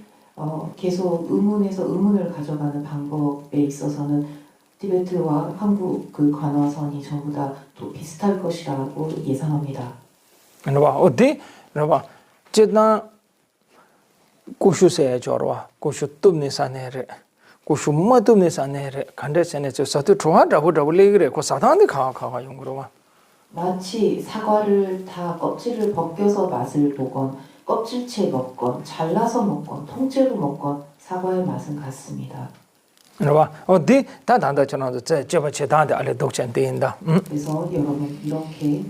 계속 의문에서 의문을 가져가는 방법에 있어서는 티베트와 한국 그 관화선이 전부 다 또 비슷할 것이라고 예상합니다. 그러봐 어디? 그러봐 제나 고슈세 저러와 고슈 뜸니 사네레 고슈 마뜸니 사네레 간데세네 저 사투 좋아라고 그래 고 사단데 가가 용으로와 마치 사과를 다 껍질을 벗겨서 맛을 보건 껍질째 먹건 잘라서 먹건 통째로 먹건 사과의 맛은 같습니다. 그러봐 어디 다 단다처럼 저저 제단데 알레 독전대인다. 그래서 여러분 이렇게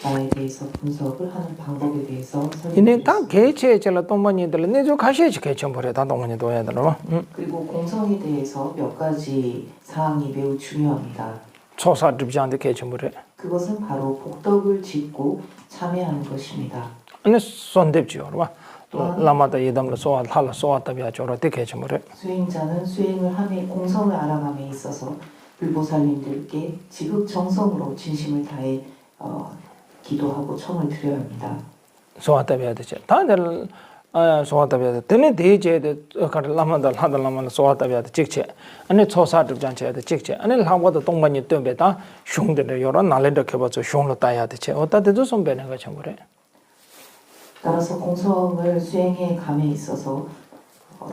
나에 대해서 분석을 하는 방법에 대해서 이네 다 개체절로 동반이들 내조 가셔야지 개천벌에 다 동반이 둬야 되나 그리고 공성에 대해서 몇 가지 사항이 매우 중요합니다. 초사집지한테 개천벌에 그것은 바로 복덕을 짓고 참여하는 것입니다. 아니 손댔지요. 봐. 라마다 예담로 소아 할라 소아답이야 저러 되게 좀래 수행자는 수행을 함에 공성을 알아감에 있어서 불보살님들께 지극정성으로 진심을 다해 기도하고 청을 드려야 합니다. 소아답이야 되지 다들 소아답이야 되네 대제데 가를 라마다 하다 라마는 소아답이야 직체 아니 초사드 잔체야 직체 아니 라마도 동반이 때문에다 흉들 여러 날레도 개버서 흉로 따야 되지 어따데도 좀 배는 거 정말에 따라서 공성을 수행해 감에 있어서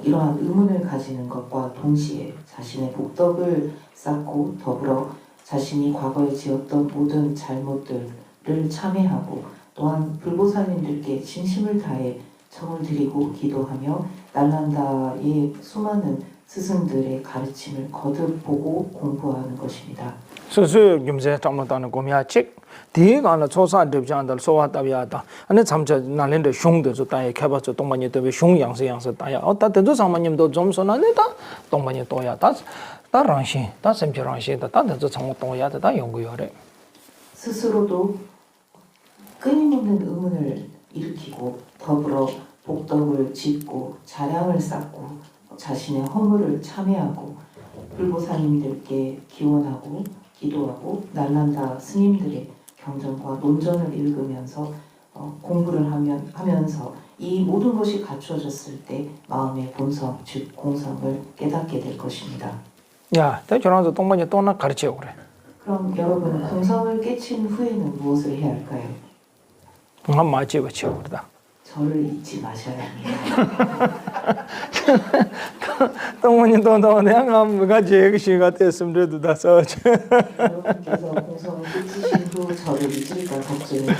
이러한 의문을 가지는 것과 동시에 자신의 복덕을 쌓고 더불어 자신이 과거에 지었던 모든 잘못들을 참회하고 또한 불보살님들께 진심을 다해 청을 드리고 기도하며 날란다의 수많은 스승들의 가르침을 거듭 보고 공부하는 것입니다. 스스 김제 담는다는 고미야직 디가나 초사 드브장들 소와답이야다 아니 참저 날린데 흉도 좋다에 개버서 동반이 되게 흉 양서 다야 어따데도 사모님도 좀 손안에다 동반이 또야 다 랑신 다 셈피랑신다 다데도 정말 또야다 다 연구요래 스스로도 끊임없는 의문을 일으키고 더불어 복덕을 짓고 자량을 쌓고 자신의 허물을 참회하고 불보살님들께 기원하고 기도하고 날란다 스님들의 경전과 논전을 읽으면서 공부를 하면서 이 모든 것이 갖추어졌을 때 마음의 본성 즉 공성을 깨닫게 될 것입니다. 야, 저런서 동반이 또나 가르치고 그래. 그럼 여러분 공성을 깨친 후에는 무엇을 해야 할까요? 한 마치 치고 그러다. 저를 잊지 마셔야 합니다. 동문이 또 내가 뭐가 제일 시가 됐으면 다 써. 여러분께서 공성을 깨치신 후 저를 잊을까 걱정이 됩니다.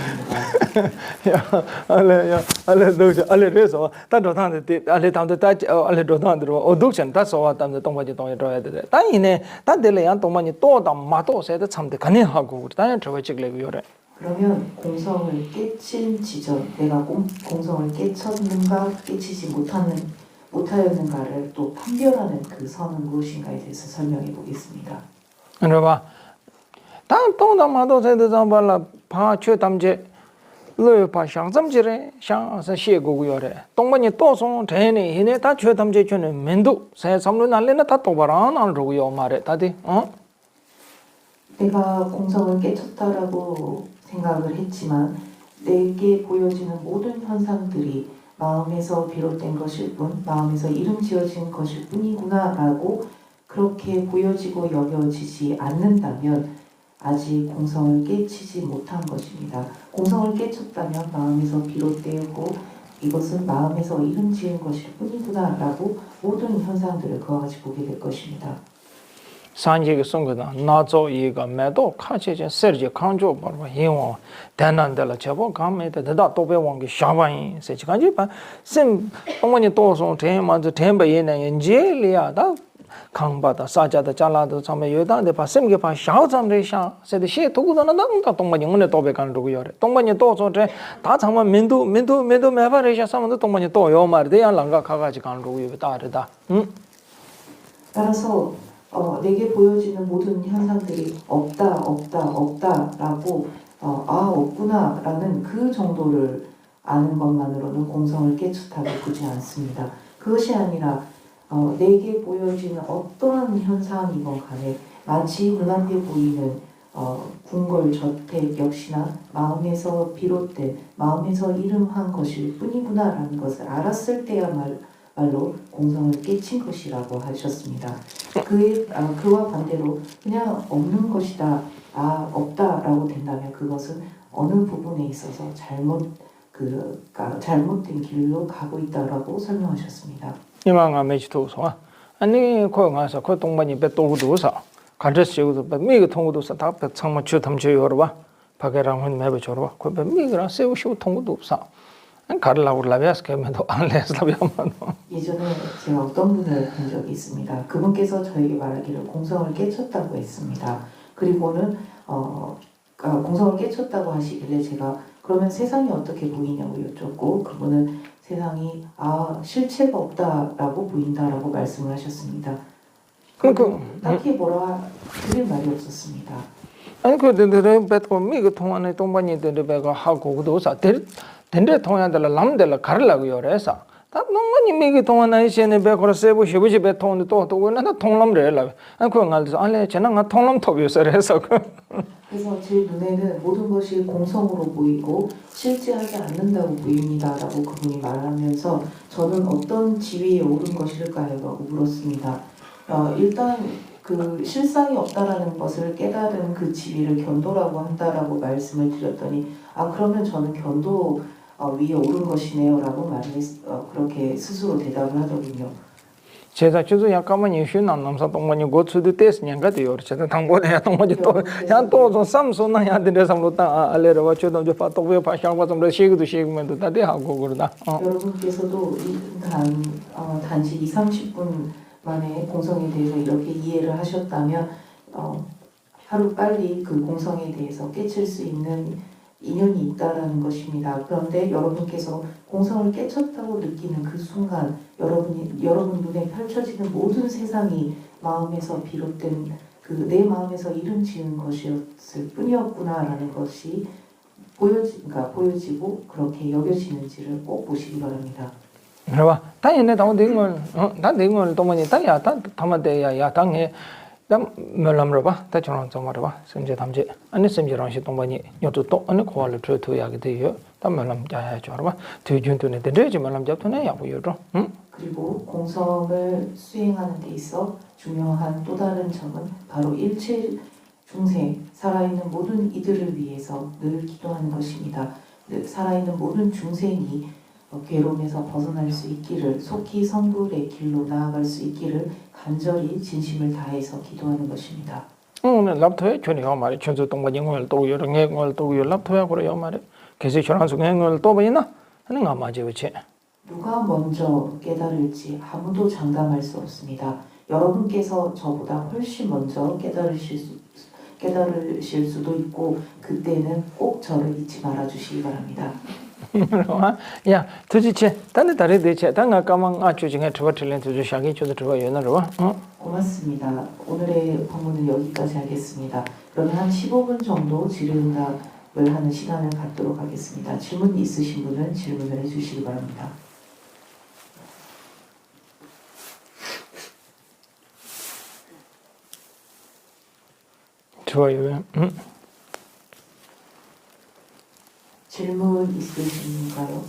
알레 그래서 다도한테 알레담도 다 알레도한테로 어둑션 다 소화담도 동반이 동해줘야 돼. 다이네 다들이야 동반이 또다 마도세도 참대 가능하고 다야 저거 찍려고 요래. 그러면 공성을 깨친 지점, 내가 공성을 깨쳤는가 깨치지 못하였는가를 또 판별하는 그 선은 무엇인가에 대해서 설명해 보겠습니다. 그러봐. 다 또다 마도세도 잠발라 파최 담제 르파 상점지래 상서 시고고 요래. 동반이 또송 대네 히네 다 최담제 주는 면도 새 삼로 날래나 다 또바란 안 로고요 말에 다디 내가 공성을 깨쳤다라고 생각을 했지만 내게 보여지는 모든 현상들이 마음에서 비롯된 것일 뿐 마음에서 이름 지어진 것일 뿐이구나라고 그렇게 보여지고 여겨지지 않는다면 아직 공성을 깨치지 못한 것입니다. 공성을 깨쳤다면 마음에서 비롯되고 이것은 마음에서 이름 지은 것일 뿐이구나라고 모든 현상들을 그와 같이 보게 될 것입니다. 산지가 송거다 나조 이가 매도 카체제 서지 강조 바로 예원 대난들 저보 감에다 다 또배 왕게 샤바인 세지간지 심 어머니 또송 대만도 템바예네 인제리아다 강바다 사자다 잘라도 참에 여다데 바심게 바 샤오잠레샤 세데 시 도구다나 다 동만이 오늘 또배 간다고 요래 동만이 또저다 참아 민도 매바레샤 사면도 동만이 또요 말대야 랑가 가가지 간다고 요 다르다 따라서 내게 보여지는 모든 현상들이 없다라고 없구나라는 그 정도를 아는 것만으로는 공성을 깨끗하게 보지 않습니다. 그것이 아니라 내게 보여지는 어떠한 현상이건 간에 마치 눈앞에 보이는 궁궐저택 역시나 마음에서 비롯된 마음에서 이름한 것일 뿐이구나라는 것을 알았을 때야말로 공성을 깨친 것이라고 하셨습니다. 그와 반대로 그냥 없는 것이다, 없다라고 된다면 그것은 어느 부분에 있어서 잘못된 길로 가고 있다라고 설명하셨습니다. 이망아 메지도서 아니 거기서 그 동반이 배도도서 가르치고도 미그 통고도서 다 참마 주탐지요로 봐 바게랑 혼 매버 줘로 봐. 그 미그랑 세우시고 통고도 없어. 가르라고 라비아스 개면도 안 레스라비아만. 예전에 제가 어떤 분을 본 적이 있습니다. 그분께서 저에게 말하기를 공성을 깨쳤다고 했습니다. 그리고는 공성을 깨쳤다고 하시길래 제가 그러면 세상이 어떻게 보이냐고 여쭙고 그분은 세상이 실체가 없다라고 보인다라고 말씀을 하셨습니다. 딱히 뭐라 드릴 말이 없었습니다. 아니 그 내가 배도 미그 통안에 동반이 되는 배가 하고 그도 사 덴데 통야들 람들 가르라고 요래서 다 농만이 미기 통하나 이제는 배고라 세부 시부지 배 통도 또 그러나 통람래라 그 말도 안래 제가 통람 톱이었어서 그래서 제 눈에는 모든 것이 공성으로 보이고 실제하지 않는다고 보입니다라고 그분이 말하면서 저는 어떤 지위에 오른 것일까요? 라고 물었습니다. 일단 그 실상이 없다라는 것을 깨달은 그 지위를 견도라고 한다라고 말씀을 드렸더니 그러면 저는 견도 위에 오른 것이네요 라고 그렇게 스스로 대답을 하더군요. 제가 저도 약간만 예슈난 남사 동반이 고츠도 테스냐가 돼요. 제가 당보내야 동반이 또야또 삼소나 야들에 삼로다 알레르와 저도 저 파토베 파샹과 좀 시기도 시기면도 다돼 하고 그러다. 여러분께서도 단지 2, 30분 만에 공성에 대해서 이렇게 이해를 하셨다면 하루 빨리 그 공성에 대해서 깨칠 수 있는 인연이 있다라는 것입니다. 그런데 여러분께서 공성을 깨쳤다고 느끼는 그 순간 여러분 눈에 펼쳐지는 모든 세상이 마음에서 비롯된 그 내 마음에서 이름 지은 것이었을 뿐이었구나라는 것이 보여지고 그렇게 여겨지는지를 꼭 보시기 바랍니다. 그래봐. 당연히 당원들 다 내용을 또만이 다야 다 담아대야 야 당에 남 멀람러봐. 다 저런 좀 말해봐. 심제 담제. 아니 심제랑시 동반이 요도 또 아니 고알을 줘야게 돼요. 다 멀람 자야 줘봐. 뒤준도네 되지 멀람 잡도네 야 보여줘. 그리고 공성을 수행하는 데 있어 중요한 또 다른 점은 바로 일체 중생, 살아있는 모든 이들을 위해서 늘 기도하는 것입니다. 살아있는 모든 중생이 괴로움에서 벗어날 수 있기를, 속히 성불의 길로 나아갈 수 있기를 간절히 진심을 다해서 기도하는 것입니다. 랍토에 전혀 말이 천수 동반ing을 또 여러행을 또 랍토에 그래요 말이. 계속 저런 수행을 또 보이나? 하는 거 맞지 그렇지? 누가 먼저 깨달을지 아무도 장담할 수 없습니다. 여러분께서 저보다 훨씬 먼저 깨달으실 수도 있고 그때는 꼭 저를 잊지 말아 주시기 바랍니다. 야, 도대체 단데 다리 대체 단가 까만 주중에 트버틀렌 주주 샤기 주도 들어 연어로 고맙습니다. 오늘의 방문은 여기까지 하겠습니다. 그러면 한 15분 정도 질의응답을 하는 시간을 갖도록 하겠습니다. 질문 있으신 분은 질문을 해주시기 바랍니다. 좋아요. 질문 있으신가요?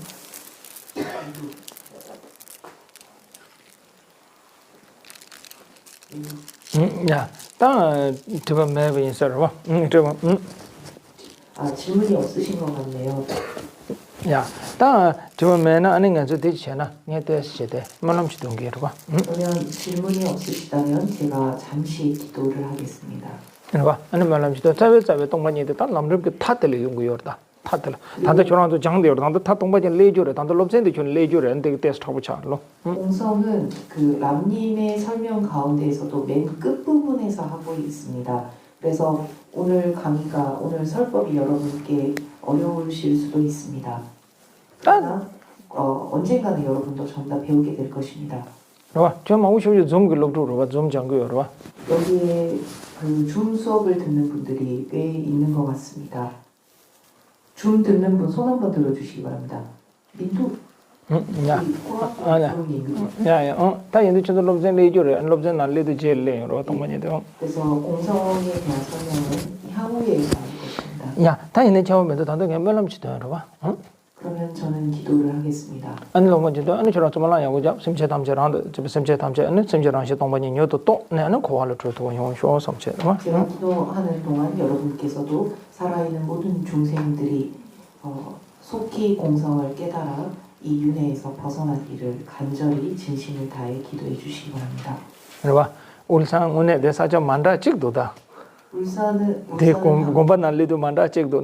야, 땅 저거 매번 있어라. 저거 질문이 없으신 것 같네요. 야, 땅 저거 매는 아닌 게 되잖아. 내가 시대. 말함지 동기로 봐. 그러면 질문이 없으시다면 제가 잠시 기도를 하겠습니다. 봐. 아니 말함지도 자베 동반이도 다 남들 그 타들 연구요다. 타들. 다들 저랑도 장대요. 다들 타 동반이 레주래. 다들 롭센데 좀 레주래. 근데 테스트 하고 차로. 공성은 그 람님의 설명 가운데에서도 맨 끝부분에서 하고 있습니다. 그래서 오늘 설법이 여러분께 어려우실 수도 있습니다. 그러나 언젠가는 여러분도 전부 다 배우게 될 것입니다. 봐. 저 마우쇼 좀 글로브로 봐. 좀 장고요. 봐. 여기에 그 줌 수업을 듣는 분들이 꽤 있는 것 같습니다. 줌 듣는 분 손 한번 들어주시기 바랍니다. 민두. 야. 야. 다 얘들 저도 롭센 레주래. 롭센 날래도 제일래. 로 동반이도. 그래서 공성에 대한 설명은 향후에 나올 것입니다. 야, 다 얘네 처음에도 다들 말함지도 봐. 그러면 저는 기도를 하겠습니다. 아니 로먼지도 아니 저런 좀 말아요. 그죠? 심체 담제랑 심체 담제 아니 심제랑 시 동반이 녀도 또 내는 고알을 줘도 용 쇼 섬체. 제가 기도하는 동안 여러분께서도 살아있는 모든 중생들이 속히 공성을 깨달아 이 윤회에서 벗어나기를 간절히 진심을 다해 기도해 주시기 바랍니다. 그래 울산 운에 대사 좀 만다 찍도다. 울산은 공부 날리도 만다 찍도.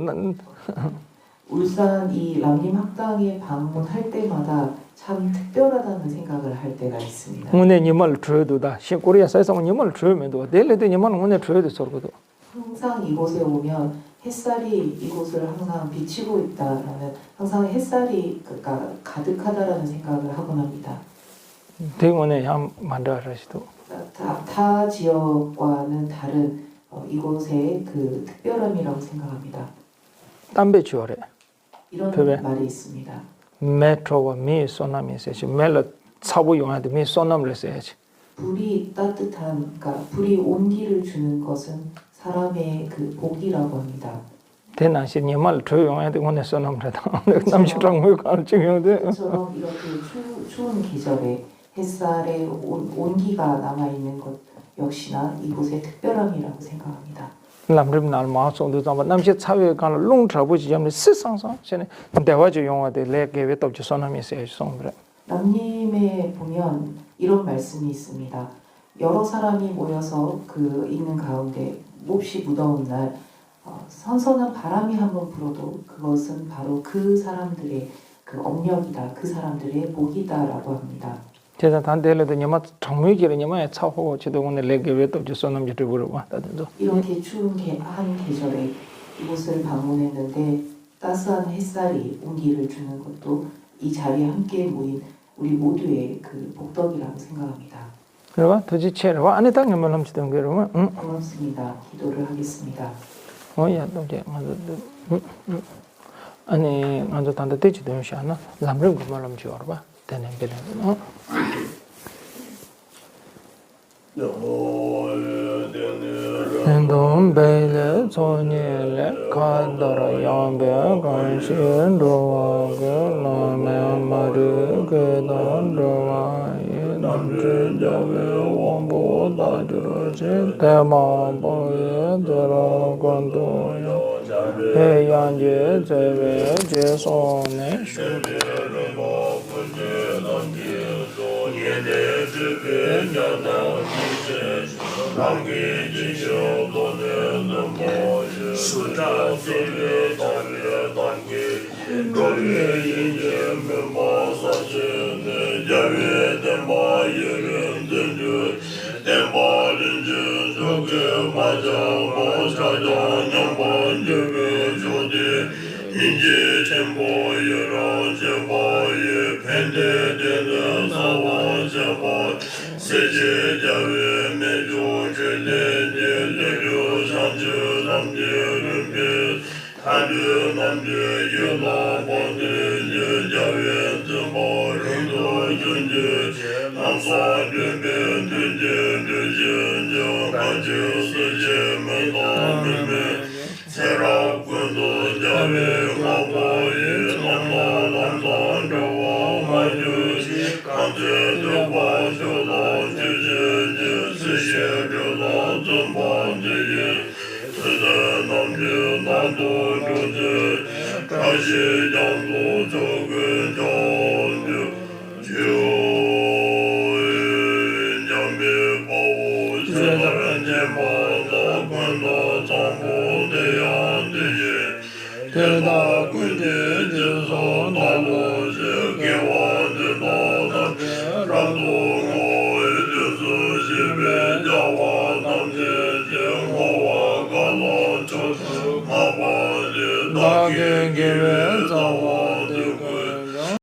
울산 이 람님 학당에 방문할 때마다 참 특별하다는 생각을 할 때가 있습니다. 운에 님을 줘도다. 시코리아에서 님을 줘면도 내일도 님을 운에 줘도 소르거든. 항상 이곳에 오면 햇살이 이곳을 항상 비치고 있다라는 항상 햇살이 가득하다라는 생각을 하곤 합니다. 대원에 양 만다라시도. 타 지역과는 다른 이곳의 그 특별함이라고 생각합니다. 담배 주어래. 이런 그래. 말이 있습니다. 메트로와 미 소나미 세시 멜로 차부 용한테 미 소나미를 써야지. 불이 따뜻한, 그러니까 불이 온기를 주는 것은 사람의 그 복이라고 합니다. 대난시 니말 조용한테 오늘 소나미다. 남주랑 뭐 가는 중요한데. 그처럼 이렇게 추운 계절에 햇살에 온기가 남아있는 것 역시나 이곳의 특별함이라고 생각합니다. 남림 날 마송도 좀 남시 차회 가는 롱트라부지 점에 스상상 전에 대화주 용한테 레게 또 소나미 써야지 송그래. 남림에 보면 이런 말씀이 있습니다. 여러 사람이 모여서 그 있는 가운데 몹시 무더운 날 선선한 바람이 한번 불어도 그것은 바로 그 사람들의 그 업력이다. 그 사람들의 복이다라고 합니다. 제가 단대로도 니마 정밀기를 니마에 차고 지도 오늘 레게 또 소나미 들고 왔다든지. 이렇게 추운 한 계절에 이곳을 방문했는데 따스한 햇살이 온기를 주는 것도 이 자리에 함께 모인 우리 모두의 그 복덕이라고 생각합니다. 그러면 도지체를 와 안에 당연히 넘치던 그러면 고맙습니다. 기도를 하겠습니다. 야 또 이제 아니 먼저 단대 되지 되지 않나? 남름 그 말람 지어 봐. 되는 게 돈 베레 손이레 간다라 양베 간신 로와게 나메 마르 게단 로와이 남진자베 원보 다주로제 대마보에 들어간도요 해양제 제베 제손에 슈게 다시 장도